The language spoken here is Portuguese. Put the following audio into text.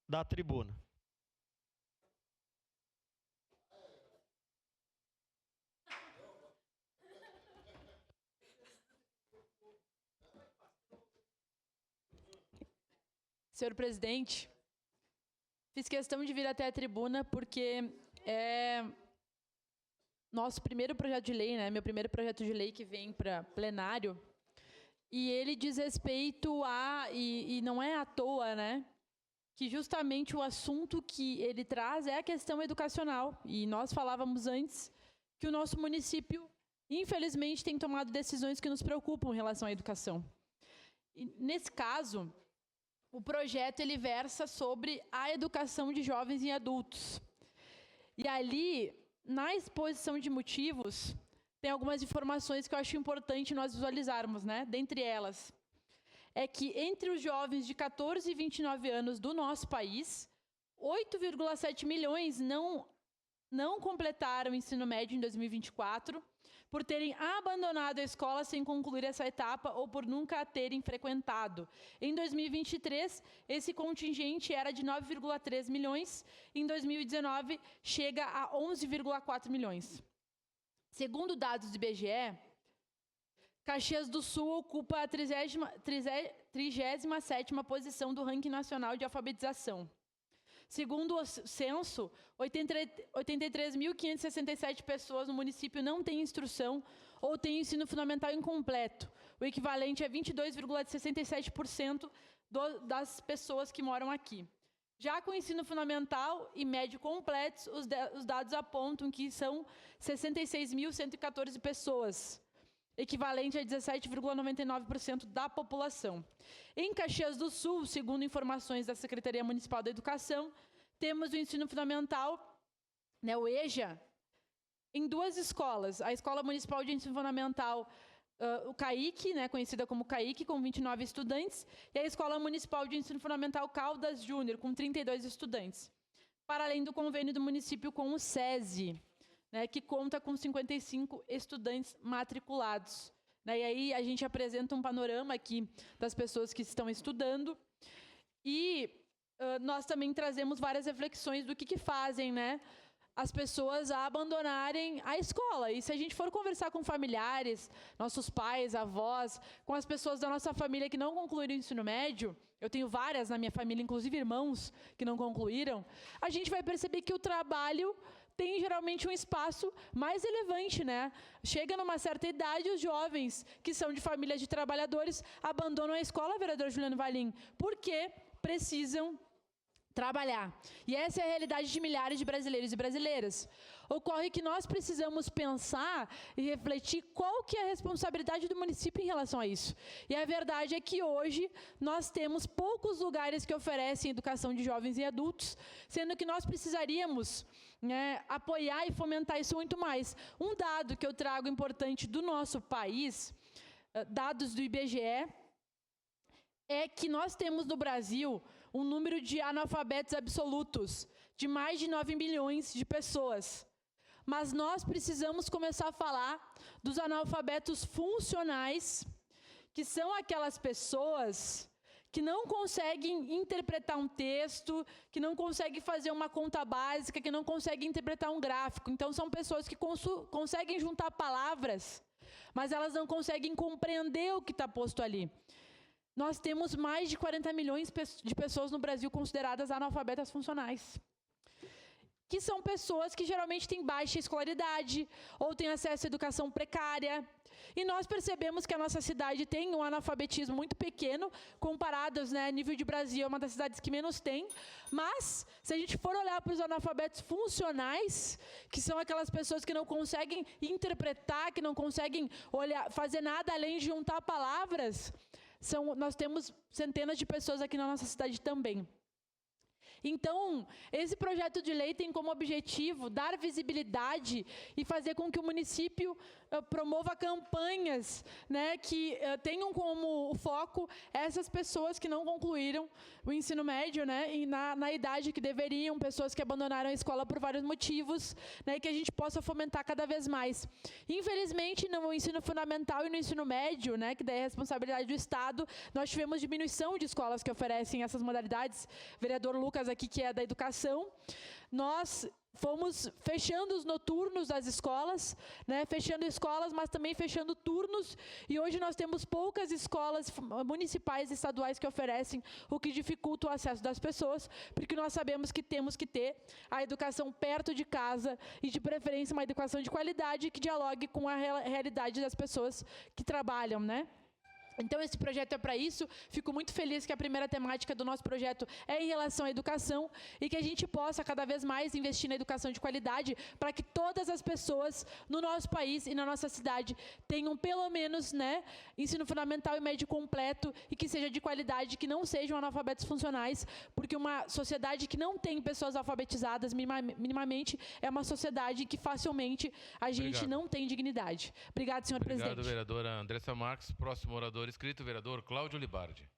da tribuna. Senhor presidente, fiz questão de vir até a tribuna porque é nosso primeiro projeto de lei, né? Meu primeiro projeto de lei que vem para plenário. E ele diz respeito a, e não é à toa, né? Que justamente o assunto que ele traz é a questão educacional. E nós falávamos antes que o nosso município, infelizmente, tem tomado decisões que nos preocupam em relação à educação. E, nesse caso, o projeto ele versa sobre a educação de jovens e adultos. E ali, na exposição de motivos, tem algumas informações que eu acho importante nós visualizarmos, né? Dentre elas, é que entre os jovens de 14 e 29 anos do nosso país, 8,7 milhões não completaram o ensino médio em 2024, por terem abandonado a escola sem concluir essa etapa ou por nunca a terem frequentado. Em 2023, esse contingente era de 9,3 milhões, em 2019 chega a 11,4 milhões. Segundo dados do IBGE, Caxias do Sul ocupa a 37ª posição do ranking nacional de alfabetização. Segundo o censo, 83.567 pessoas no município não têm instrução ou têm ensino fundamental incompleto, o equivalente a 22,67% das pessoas que moram aqui. Já com o ensino fundamental e médio completos, os dados apontam que são 66.114 pessoas, equivalente a 17,99% da população. Em Caxias do Sul, segundo informações da Secretaria Municipal da Educação, temos o ensino fundamental, né, o EJA, em duas escolas. A Escola Municipal de Ensino Fundamental, o CAIC, né, conhecida como CAIC, com 29 estudantes, e a Escola Municipal de Ensino Fundamental Caldas Júnior, com 32 estudantes. Para além do convênio do município com o SESI, né, que conta com 55 estudantes matriculados. Né, e aí a gente apresenta um panorama aqui das pessoas que estão estudando. E nós também trazemos várias reflexões do que fazem, né, as pessoas a abandonarem a escola. E se a gente for conversar com familiares, nossos pais, avós, com as pessoas da nossa família que não concluíram o ensino médio, eu tenho várias na minha família, inclusive irmãos que não concluíram, a gente vai perceber que o trabalho tem geralmente um espaço mais relevante, né? Chega numa certa idade, os jovens que são de famílias de trabalhadores abandonam a escola, vereador Juliano Valim, porque precisam trabalhar. E essa é a realidade de milhares de brasileiros e brasileiras. Ocorre que nós precisamos pensar e refletir qual que é a responsabilidade do município em relação a isso. E a verdade é que hoje nós temos poucos lugares que oferecem educação de jovens e adultos, sendo que nós precisaríamos, né, apoiar e fomentar isso muito mais. Um dado que eu trago importante do nosso país, dados do IBGE, é que nós temos no Brasil um número de analfabetos absolutos de mais de 9 milhões de pessoas. Mas nós precisamos começar a falar dos analfabetos funcionais, que são aquelas pessoas que não conseguem interpretar um texto, que não conseguem fazer uma conta básica, que não conseguem interpretar um gráfico. Então, são pessoas que conseguem juntar palavras, mas elas não conseguem compreender o que está posto ali. Nós temos mais de 40 milhões de pessoas no Brasil consideradas analfabetas funcionais, que são pessoas que geralmente têm baixa escolaridade ou têm acesso à educação precária. E nós percebemos que a nossa cidade tem um analfabetismo muito pequeno, comparados, né, nível de Brasil, é uma das cidades que menos tem. Mas, se a gente for olhar para os analfabetos funcionais, que são aquelas pessoas que não conseguem interpretar, que não conseguem fazer nada além de juntar palavras, nós temos centenas de pessoas aqui na nossa cidade também. Então, esse projeto de lei tem como objetivo dar visibilidade e fazer com que o município promova campanhas, né, que tenham como foco essas pessoas que não concluíram o ensino médio, né, e na idade que deveriam, pessoas que abandonaram a escola por vários motivos, né, e que a gente possa fomentar cada vez mais. Infelizmente, no ensino fundamental e no ensino médio, né, que daí é responsabilidade do Estado, nós tivemos diminuição de escolas que oferecem essas modalidades. O vereador Lucas aqui, que é da educação, nós fomos fechando os noturnos das escolas, né, fechando escolas, mas também fechando turnos, e hoje nós temos poucas escolas municipais e estaduais que oferecem, o que dificulta o acesso das pessoas, porque nós sabemos que temos que ter a educação perto de casa e, de preferência, uma educação de qualidade que dialogue com a realidade das pessoas que trabalham, né? Então, esse projeto é para isso. Fico muito feliz que a primeira temática do nosso projeto é em relação à educação e que a gente possa cada vez mais investir na educação de qualidade para que todas as pessoas no nosso país e na nossa cidade tenham pelo menos, né, ensino fundamental e médio completo e que seja de qualidade, que não sejam analfabetos funcionais, porque uma sociedade que não tem pessoas alfabetizadas minimamente é uma sociedade que facilmente a gente não tem dignidade. Obrigado, senhor presidente. Obrigado, vereadora Andressa Marques. Próximo orador inscrito, vereador Cláudio Libardi.